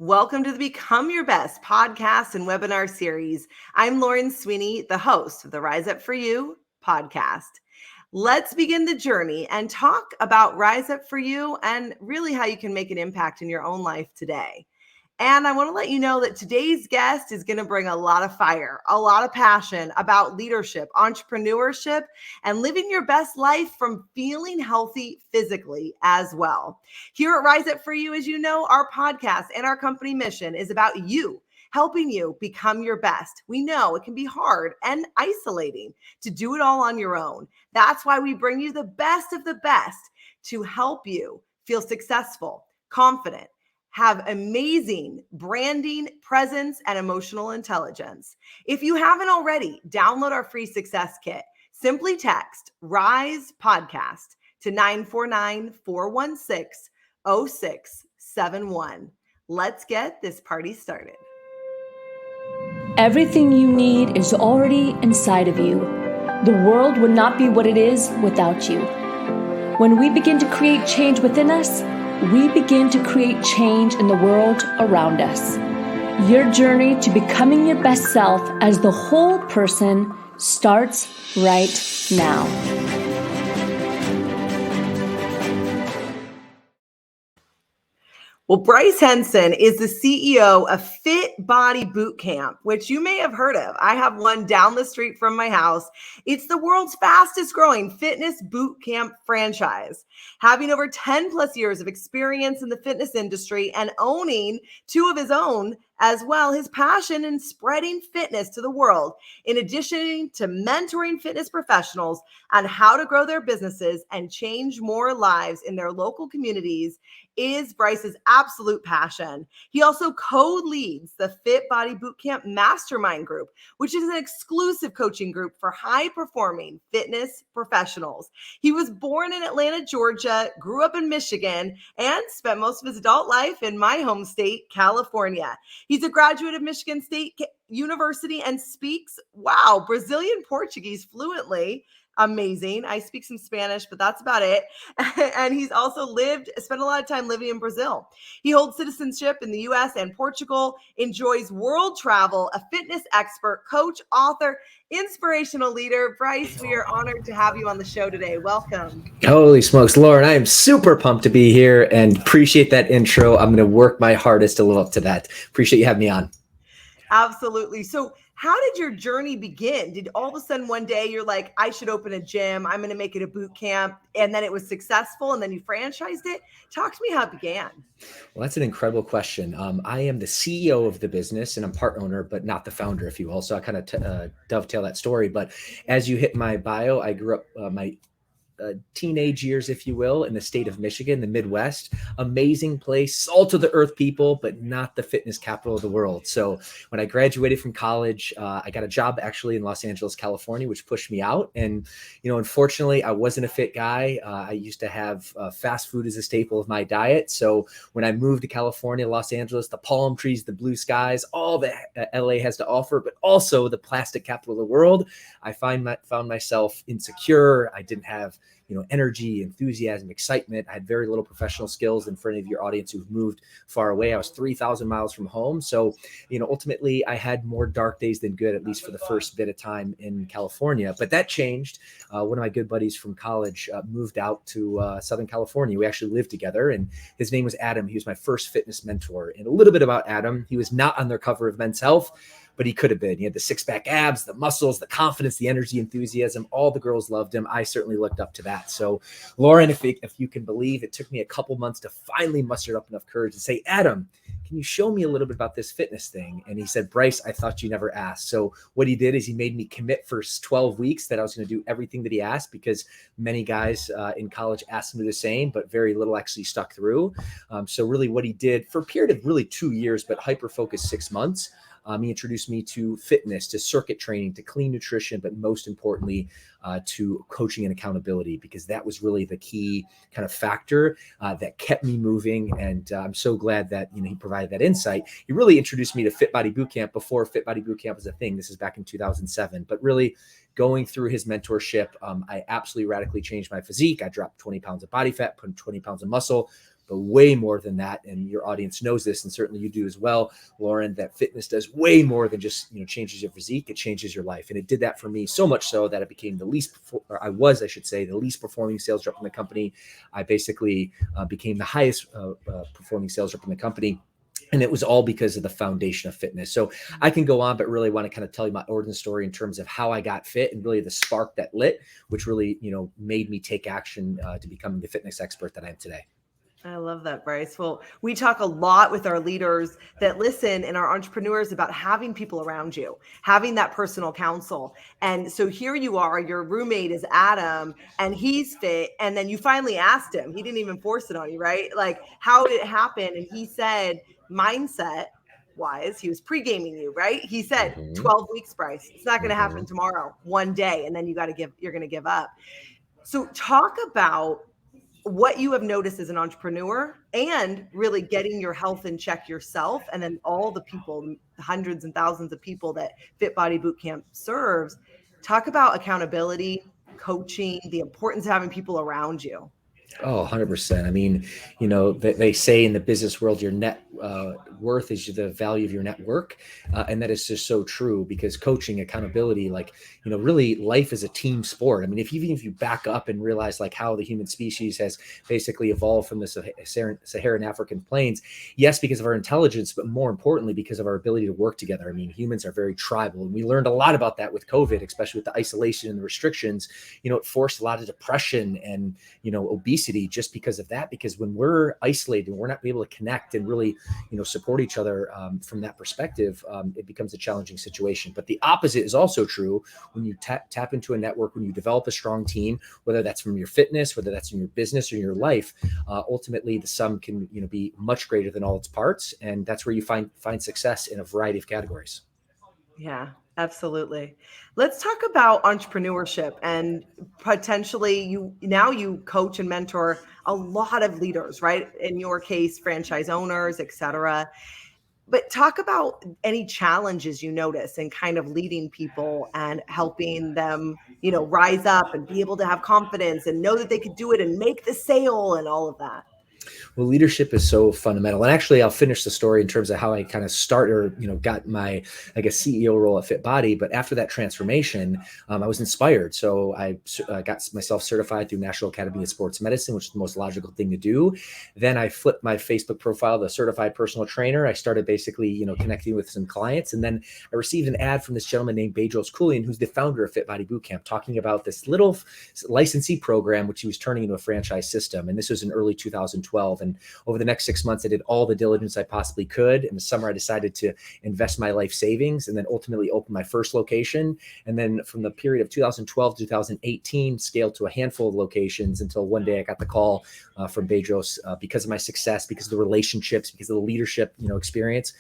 Welcome to the Become Your Best podcast and webinar series. I'm Lauren Sweeney, the host of the Rise Up For You podcast. Let's begin the journey and talk about Rise Up For You and really how you can make an impact in your own life today. And I want to let you know that today's guest is going to bring a lot of fire, a lot of passion about leadership, entrepreneurship, and living your best life from feeling healthy physically as well. Here at Rise Up For You, as you know, our podcast and our company mission is about you, helping you become your best. We know it can be hard and isolating to do it all on your own. That's why we bring you the best of the best to help you feel successful, confident, have amazing branding, presence, and emotional intelligence. If you haven't already, download our free success kit. Simply text RISE PODCAST to 949-416-0671. Let's get this party started. Everything you need is already inside of you. The world would not be what it is without you. When we begin to create change within us, we begin to create change in the world around us. Your journey to becoming your best self as the whole person starts right now. Well, Bryce Henson is the CEO of Fit Body Boot Camp, which you may have heard of. I have one down the street from my house. It's the world's fastest growing fitness boot camp franchise. Having over 10 plus years of experience in the fitness industry and owning two of his own as well, his passion in spreading fitness to the world, in addition to mentoring fitness professionals on how to grow their businesses and change more lives in their local communities, is Bryce's absolute passion. He also co-leads the Fit Body Bootcamp Mastermind Group, which is an exclusive coaching group for high-performing fitness professionals. He was born in Atlanta, Georgia, grew up in Michigan, and spent most of his adult life in my home state, California. He's a graduate of Michigan State University and speaks, Brazilian Portuguese fluently. Amazing. I speak some Spanish, but that's about it. And he's also spent a lot of time living in Brazil. He holds citizenship in the US and Portugal, enjoys world travel, a fitness expert, coach, author, inspirational leader. Bryce, we are honored to have you on the show today. Welcome. Holy smokes, Lauren, I am super pumped to be here and appreciate that intro. I'm going to work my hardest to live up to that. Appreciate you having me on. Absolutely. So how did your journey begin? Did all of a sudden one day you're like, I should open a gym, I'm going to make it a boot camp, and then it was successful and then you franchised it? Talk to me how it began. Well, that's an incredible question. I am the CEO of the business and I'm part owner, but not the founder, if you will. So I kind of dovetail that story. But as you hit my bio, I grew up my teenage years, if you will, in the state of Michigan, the Midwest. Amazing place, salt of the earth people, but not the fitness capital of the world. So when I graduated from college, I got a job actually in Los Angeles, California, which pushed me out. And, unfortunately, I wasn't a fit guy. I used to have fast food as a staple of my diet. So when I moved to California, Los Angeles, the palm trees, the blue skies, all that LA has to offer, but also the plastic capital of the world, I found myself insecure. I didn't have energy, enthusiasm, excitement. I had very little professional skills. And for any of your audience who've moved far away, I was 3,000 miles from home. So, ultimately I had more dark days than good, at least for the first bit of time in California. But that changed. One of my good buddies from college moved out to Southern California. We actually lived together and his name was Adam. He was my first fitness mentor. And a little bit about Adam, he was not on their cover of Men's Health, but he could have been. He had the six-pack abs, the muscles, the confidence, the energy, enthusiasm. All the girls loved him. I certainly looked up to that. So, Lauren, if you can believe, it took me a couple months to finally muster up enough courage to say, Adam, can you show me a little bit about this fitness thing? And he said, Bryce, I thought you never asked. So what he did is he made me commit for 12 weeks that I was going to do everything that he asked, because many guys in college asked him to do the same, but very little actually stuck through. So really what he did for a period of really 2 years, but hyper-focused 6 months, he introduced me to fitness, to circuit training, to clean nutrition, but most importantly, to coaching and accountability, because that was really the key kind of factor that kept me moving. And I'm so glad that he provided that insight. He really introduced me to Fit Body Bootcamp before Fit Body Bootcamp was a thing. This is back in 2007. But really going through his mentorship, I absolutely radically changed my physique. I dropped 20 pounds of body fat, put 20 pounds of muscle, but way more than that. And your audience knows this, and certainly you do as well, Lauren, that fitness does way more than just, changes your physique. It changes your life. And it did that for me so much so that I became the least performing sales rep in the company. I basically became the highest performing sales rep in the company. And it was all because of the foundation of fitness. So I can go on, but really want to kind of tell you my origin story in terms of how I got fit and really the spark that lit, which really, made me take action to becoming the fitness expert that I am today. I love that, Bryce. Well, we talk a lot with our leaders that listen and our entrepreneurs about having people around you, having that personal counsel. And so here you are, your roommate is Adam and he's fit. And then you finally asked him, he didn't even force it on you, right? Like, how did it happen? And he said, mindset wise, he was pre-gaming you, right? He said 12 weeks, Bryce. It's not going to happen tomorrow, one day. And then you're going to give up. So talk about what you have noticed as an entrepreneur and really getting your health in check yourself. And then all the people, hundreds and thousands of people that Fit Body Bootcamp serves. Talk about accountability, coaching, the importance of having people around you. Oh, 100%. I mean, they say in the business world, your net worth is the value of your network. And that is just so true, because coaching, accountability, really life is a team sport. I mean, even if you back up and realize how the human species has basically evolved from the Saharan African plains, yes, because of our intelligence, but more importantly, because of our ability to work together. I mean, humans are very tribal, and we learned a lot about that with COVID, especially with the isolation and the restrictions. It forced a lot of depression and, obesity just because of that, because when we're isolated and we're not able to connect and really, support each other from that perspective, it becomes a challenging situation. But the opposite is also true. When you tap into a network, when you develop a strong team, whether that's from your fitness, whether that's in your business or your life, ultimately the sum can, be much greater than all its parts. And that's where you find success in a variety of categories. Yeah, absolutely. Let's talk about entrepreneurship, and potentially you coach and mentor a lot of leaders, right? In your case, franchise owners, et cetera. But talk about any challenges you notice in kind of leading people and helping them, rise up and be able to have confidence and know that they could do it and make the sale and all of that. Well, leadership is so fundamental. And actually, I'll finish the story in terms of how I kind of got my, CEO role at Fit Body. But after that transformation, I was inspired. So I got myself certified through National Academy of Sports Medicine, which is the most logical thing to do. Then I flipped my Facebook profile to certified personal trainer. I started basically, connecting with some clients. And then I received an ad from this gentleman named Bedros Keuilian, who's the founder of Fit Body Bootcamp, talking about this little licensee program, which he was turning into a franchise system. And this was in early 2012. And over the next 6 months, I did all the diligence I possibly could. In the summer, I decided to invest my life savings and then ultimately open my first location. And then from the period of 2012 to 2018, scaled to a handful of locations until one day I got the call from Bedros because of my success, because of the relationships, because of the leadership, experience,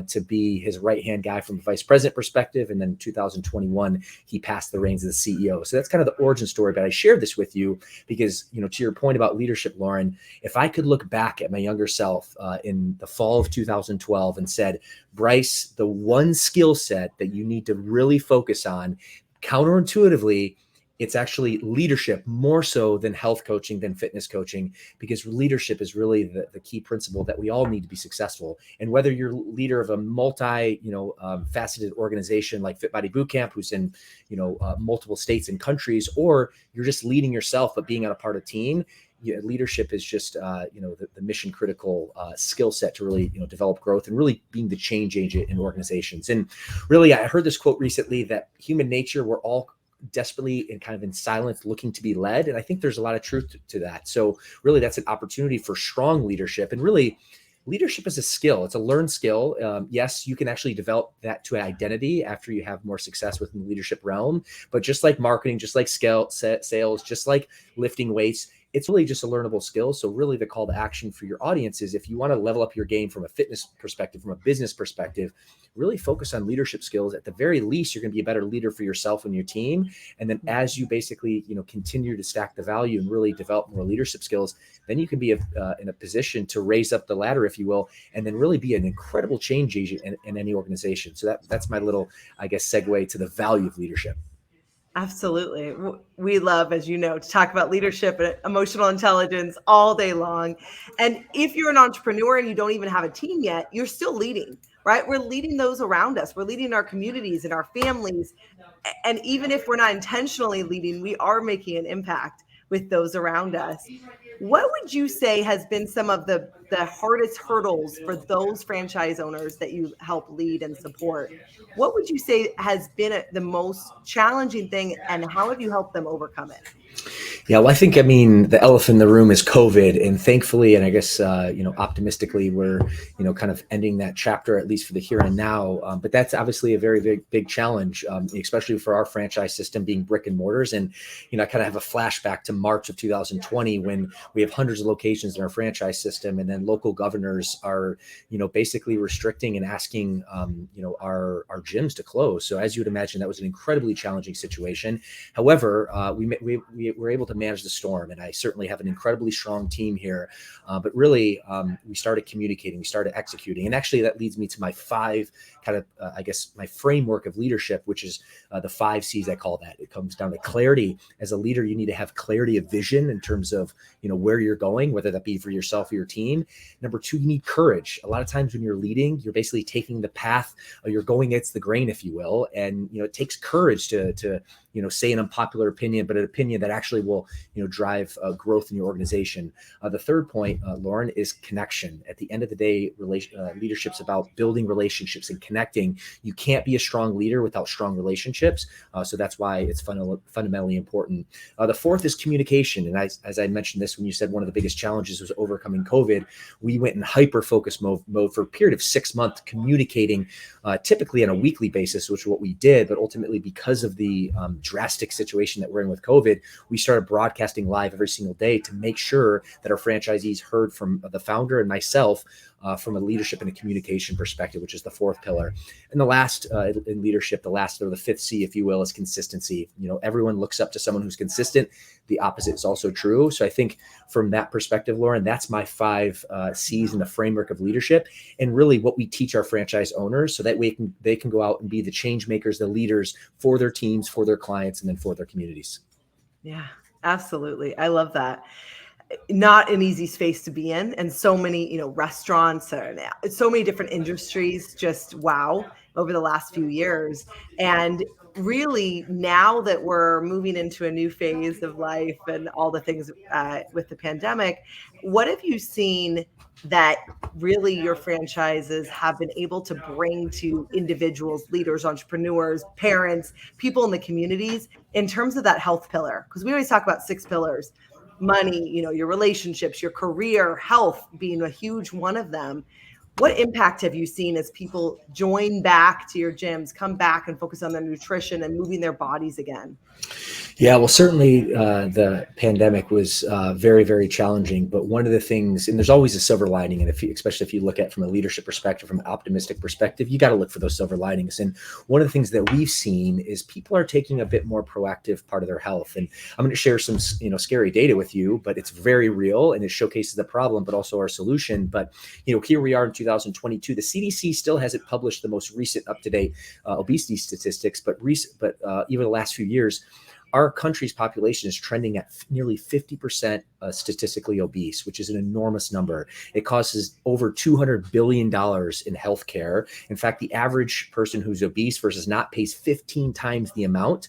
to be his right-hand guy from a vice president perspective. And then in 2021, he passed the reins of the CEO. So that's kind of the origin story. But I shared this with you because, to your point about leadership, Lauren, if I could look back at my younger self in the fall of 2012 and said, Bryce, the one skill set that you need to really focus on, counterintuitively, it's actually leadership more so than health coaching, than fitness coaching, because leadership is really the key principle that we all need to be successful. And whether you're leader of a faceted organization like Fit Body Bootcamp, who's in, multiple states and countries, or you're just leading yourself, but being on a part of a team, leadership is just, the mission critical skill set to really, develop growth and really being the change agent in organizations. And really, I heard this quote recently that human nature, we're all desperately and kind of in silence looking to be led. And I think there's a lot of truth to that. So really that's an opportunity for strong leadership. And really leadership is a skill. It's a learned skill. Yes, you can actually develop that to an identity after you have more success within the leadership realm. But just like marketing, just like sales, just like lifting weights, it's really just a learnable skill. So really the call to action for your audience is, if you want to level up your game from a fitness perspective, from a business perspective, really focus on leadership skills. At the very least, you're going to be a better leader for yourself and your team. And then as you basically, continue to stack the value and really develop more leadership skills, then you can be in a position to raise up the ladder, if you will, and then really be an incredible change agent in any organization. So that's my little, segue to the value of leadership. Absolutely. We love, as you know, to talk about leadership and emotional intelligence all day long. And if you're an entrepreneur and you don't even have a team yet, you're still leading, right? We're leading those around us. We're leading our communities and our families. And even if we're not intentionally leading, we are making an impact with those around us. What would you say has been some of the hardest hurdles for those franchise owners that you help lead and support? What would you say has been the most challenging thing, and how have you helped them overcome it? Yeah, well, I mean, the elephant in the room is COVID, and thankfully, and I guess optimistically, we're kind of ending that chapter at least for the here and now. But that's obviously a very big challenge, especially for our franchise system being brick and mortars. And I kind of have a flashback to March of 2020 when we have hundreds of locations in our franchise system, and then local governors are basically restricting and asking our gyms to close. So as you would imagine, that was an incredibly challenging situation. However, we were able to manage the storm, and I certainly have an incredibly strong team here. But really, we started communicating, we started executing, and actually that leads me to my five kind of, I guess, my framework of leadership, which is the 5 C's. I call that. It comes down to clarity. As a leader, you need to have clarity of vision in terms of where you're going, whether that be for yourself or your team. Number 2, you need courage. A lot of times when you're leading, you're basically taking the path, you're going against the grain, if you will, and it takes courage to say an unpopular opinion, but an opinion that actually will drive growth in your organization. The third point, Lauren, is connection. At the end of the day, leadership's about building relationships and connecting. You can't be a strong leader without strong relationships. So that's why it's fundamentally important. The fourth is communication. And as I mentioned this, when you said one of the biggest challenges was overcoming COVID, we went in hyper-focus mode for a period of 6 months, communicating typically on a weekly basis, which is what we did. But ultimately, because of the drastic situation that we're in with COVID, we started broadcasting live every single day to make sure that our franchisees heard from the founder and myself from a leadership and a communication perspective, which is the fourth pillar. And the last in leadership, the 5th C, if you will, is consistency. Everyone looks up to someone who's consistent. The opposite is also true. So I think from that perspective, Lauren, that's my 5 C's in the framework of leadership, and really what we teach our franchise owners, so that they can go out and be the change makers, the leaders for their teams, for their clients, and then for their communities. Yeah, absolutely. I love that. Not an easy space to be in, and so many restaurants and so many different industries just wow over the last few years. And really, now that we're moving into a new phase of life and all the things with the pandemic, what have you seen that really your franchises have been able to bring to individuals, leaders, entrepreneurs, parents, people in the communities in terms of that health pillar? Because we always talk about 6 pillars: money, your relationships, your career, health being a huge one of them. What impact have you seen as people join back to your gyms, come back and focus on their nutrition and moving their bodies again? Yeah, well, certainly the pandemic was very challenging. But one of the things, and there's always a silver lining, and especially if you look at from a leadership perspective, from an optimistic perspective, you got to look for those silver linings. And one of the things that we've seen is people are taking a bit more proactive part of their health. And I'm going to share some scary data with you, but it's very real and it showcases the problem, but also our solution. But here we are in 2022. The CDC still hasn't published the most recent up-to-date obesity statistics, but even the last few years, our country's population is trending at nearly 50% statistically obese, which is an enormous number. It causes over $200 billion in healthcare. In fact, the average person who's obese versus not pays 15 times the amount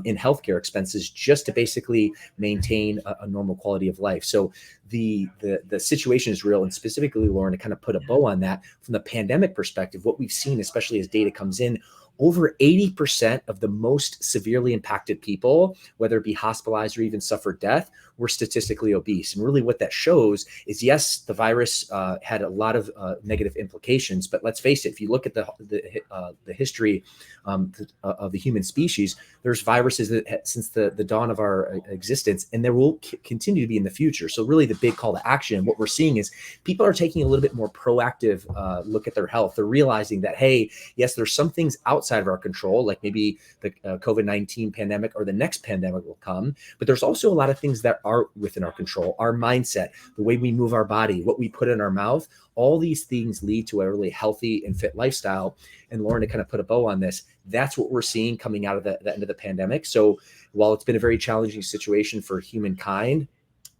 in healthcare expenses just to basically maintain a normal quality of life. So the situation is real. And specifically, Lauren, to kind of put a bow on that, from the pandemic perspective, what we've seen, especially as data comes in, over 80% of the most severely impacted people, whether it be hospitalized or even suffered death, were statistically obese. And really what that shows is, yes, the virus had a lot of negative implications, but let's face it, if you look at the history of the human species, there's viruses that since the dawn of our existence, and there will continue to be in the future. So really the big call to action, what we're seeing is people are taking a little bit more proactive look at their health. They're realizing that, hey, yes, there's some things outside of our control, like maybe the COVID-19 pandemic or the next pandemic will come, but there's also a lot of things that are within our control. Our mindset, the way we move our body, what we put in our mouth, all these things lead to a really healthy and fit lifestyle. And Lauren, to kind of put a bow on this, that's what we're seeing coming out of the end of the pandemic. So while it's been a very challenging situation for humankind,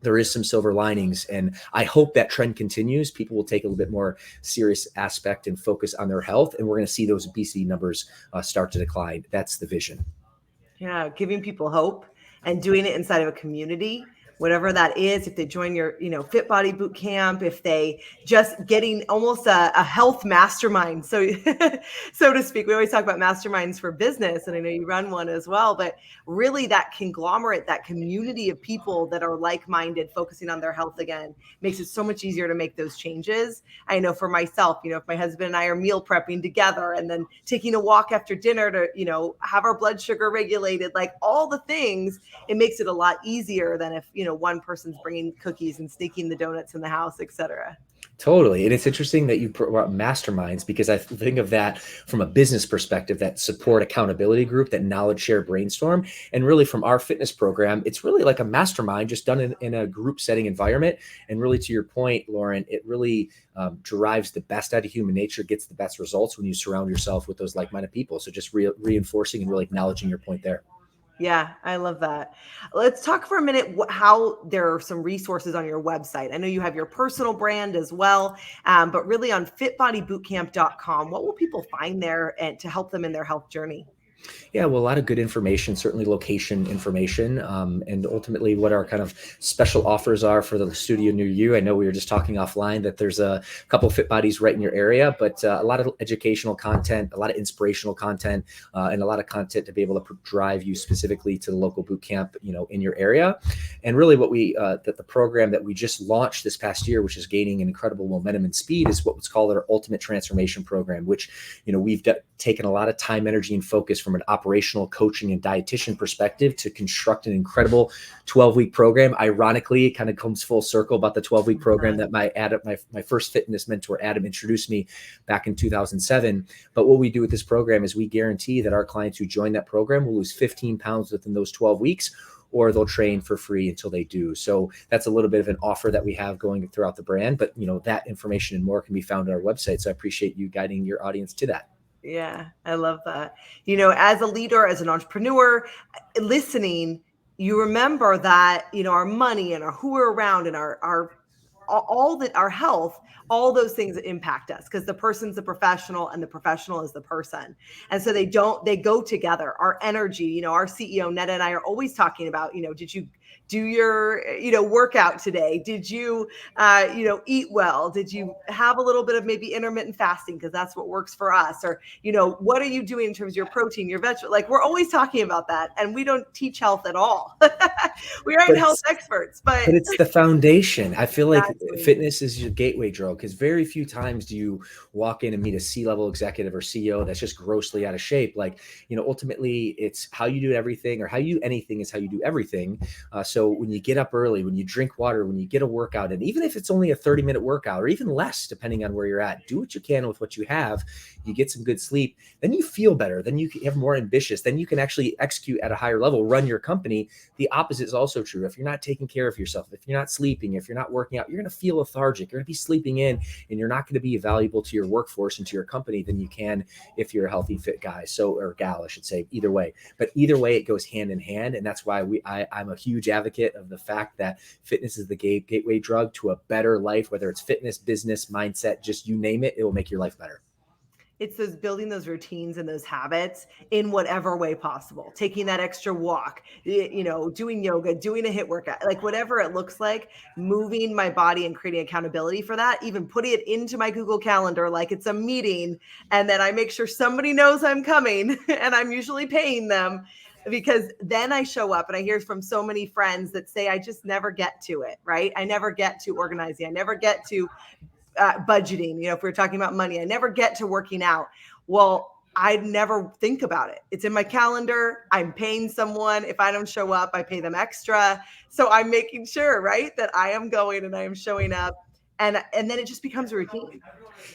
there is some silver linings, and I hope that trend continues. People will take a little bit more serious aspect and focus on their health, and we're going to see those obesity numbers start to decline. That's the vision. Yeah, giving people hope and doing it inside of a community, whatever that is. If they join your, Fit Body Boot Camp, if they just getting almost a health mastermind, so so to speak. We always talk about masterminds for business, and I know you run one as well. But really, that conglomerate, that community of people that are like-minded, focusing on their health again, makes it so much easier to make those changes. I know for myself, if my husband and I are meal prepping together, and then taking a walk after dinner to, have our blood sugar regulated, like all the things, it makes it a lot easier than if, one person's bringing cookies and sneaking the donuts in the house, etc. Totally. And it's interesting that you brought masterminds, because I think of that from a business perspective, that support accountability group, that knowledge share brainstorm. And really from our fitness program, it's really like a mastermind just done in a group setting environment. And really, to your point, Lauren, it really derives the best out of human nature, gets the best results when you surround yourself with those like-minded people. So just reinforcing and really acknowledging your point there. Yeah, I love that. Let's talk for a minute how there are some resources on your website. I know you have your personal brand as well, but really on fitbodybootcamp.com, what will people find there and to help them in their health journey? Yeah, well, a lot of good information, certainly location information, and ultimately what our kind of special offers are for the studio near you. I know we were just talking offline that there's a couple of Fit Bodies right in your area, but a lot of educational content, a lot of inspirational content, and a lot of content to be able to drive you specifically to the local boot camp, in your area. And really what the program that we just launched this past year, which is gaining an incredible momentum and speed, is what's called our Ultimate Transformation Program, which, we've taken a lot of time, energy, and focus from an operational coaching and dietitian perspective to construct an incredible 12-week program. Ironically, it kind of comes full circle about the 12-week program that my first fitness mentor, Adam, introduced me back in 2007. But what we do with this program is we guarantee that our clients who join that program will lose 15 pounds within those 12 weeks, or they'll train for free until they do. So that's a little bit of an offer that we have going throughout the brand. But, that information and more can be found on our website. So I appreciate you guiding your audience to that. Yeah, I love that. As a leader, as an entrepreneur, listening, you remember that, our money and who we're around and our health, all those things impact us, because the person's the professional and the professional is the person. And so they go together. Our energy, our CEO, Netta, and I are always talking about, did you do your, workout today? Did you, eat well? Did you have a little bit of maybe intermittent fasting? Because that's what works for us. Or, what are you doing in terms of your protein, your vegetable? Like, we're always talking about that. And we don't teach health at all. We aren't health experts, but it's the foundation. I feel like Exactly. Fitness is your gateway drug, because very few times do you walk in and meet a C-level executive or CEO that's just grossly out of shape. Like, ultimately it's how you do everything, or how you do anything is how you do everything. So when you get up early, when you drink water, when you get a workout, and even if it's only a 30-minute workout or even less, depending on where you're at, do what you can with what you have. You get some good sleep, then you feel better, then you have more ambitious, then you can actually execute at a higher level, run your company. The opposite is also true. If you're not taking care of yourself, if you're not sleeping, if you're not working out, you're going to feel lethargic. You're going to be sleeping in, and you're not going to be valuable to your workforce and to your company than you can if you're a healthy, fit guy. Or gal, I should say, either way. But either way, it goes hand in hand. And that's why I'm a huge advocate of the fact that fitness is the gateway drug to a better life, whether it's fitness, business, mindset, just you name it, it will make your life better. It's building those routines and those habits in whatever way possible. Taking that extra walk, doing yoga, doing a HIIT workout, like whatever it looks like, moving my body and creating accountability for that, even putting it into my Google Calendar like it's a meeting. And then I make sure somebody knows I'm coming, and I'm usually paying them, because then I show up. And I hear from so many friends that say, I just never get to it, right? I never get to organizing. I never get to budgeting. If we're talking about money, I never get to working out. Well, I never think about it. It's in my calendar. I'm paying someone. If I don't show up, I pay them extra. So I'm making sure, right, that I am going and I am showing up. And then it just becomes a routine.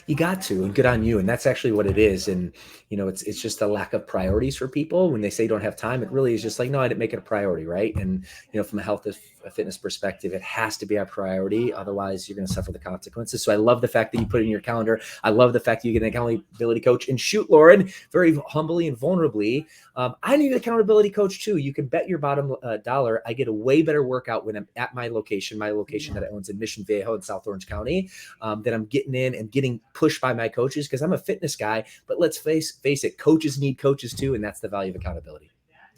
You got to, and good on you. And that's actually what it is. And, it's just a lack of priorities for people. When they say don't have time, it really is just like, no, I didn't make it a priority. Right. And, from a health a fitness perspective, it has to be our priority. Otherwise, you're going to suffer the consequences. So I love the fact that you put it in your calendar. I love the fact that you get an accountability coach. And shoot, Lauren, very humbly and vulnerably, I need an accountability coach too. You can bet your bottom dollar I get a way better workout when I'm at my location that I owns in Mission Viejo in South Orange County, that I'm getting in and getting pushed by my coaches because I'm a fitness guy. But let's face it, coaches need coaches too. And that's the value of accountability.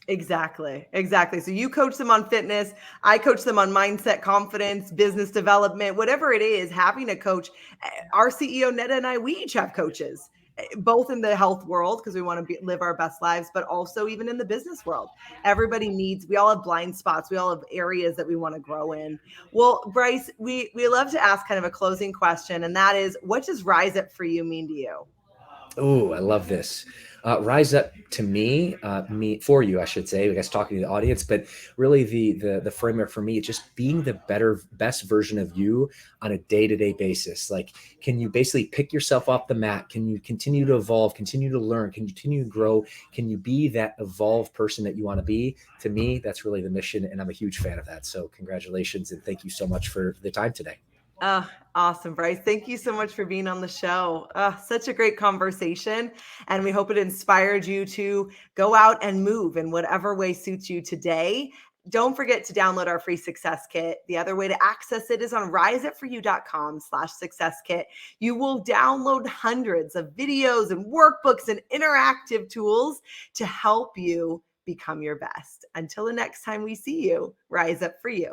Exactly. So you coach them on fitness. I coach them on mindset, confidence, business development, whatever it is, having a coach. Our CEO, Netta, and I, we each have coaches, both in the health world because we want to live our best lives, but also even in the business world. Everybody we all have blind spots. We all have areas that we want to grow in. Well, Bryce, we love to ask kind of a closing question, and that is, what does Rise Up for you mean to you? Oh, I love this. Rise Up to me, for you, I should say, I guess talking to the audience, but really the framework for me, it's just being the best version of you on a day-to-day basis. Like, can you basically pick yourself off the mat? Can you continue to evolve, continue to learn, can you continue to grow? Can you be that evolved person that you want to be? To me, that's really the mission. And I'm a huge fan of that. So congratulations. And thank you so much for the time today. Awesome, Bryce. Thank you so much for being on the show. Such a great conversation. And we hope it inspired you to go out and move in whatever way suits you today. Don't forget to download our free success kit. The other way to access it is on riseupforyou.com/success kit. You will download hundreds of videos and workbooks and interactive tools to help you become your best. Until the next time we see you, rise up for you.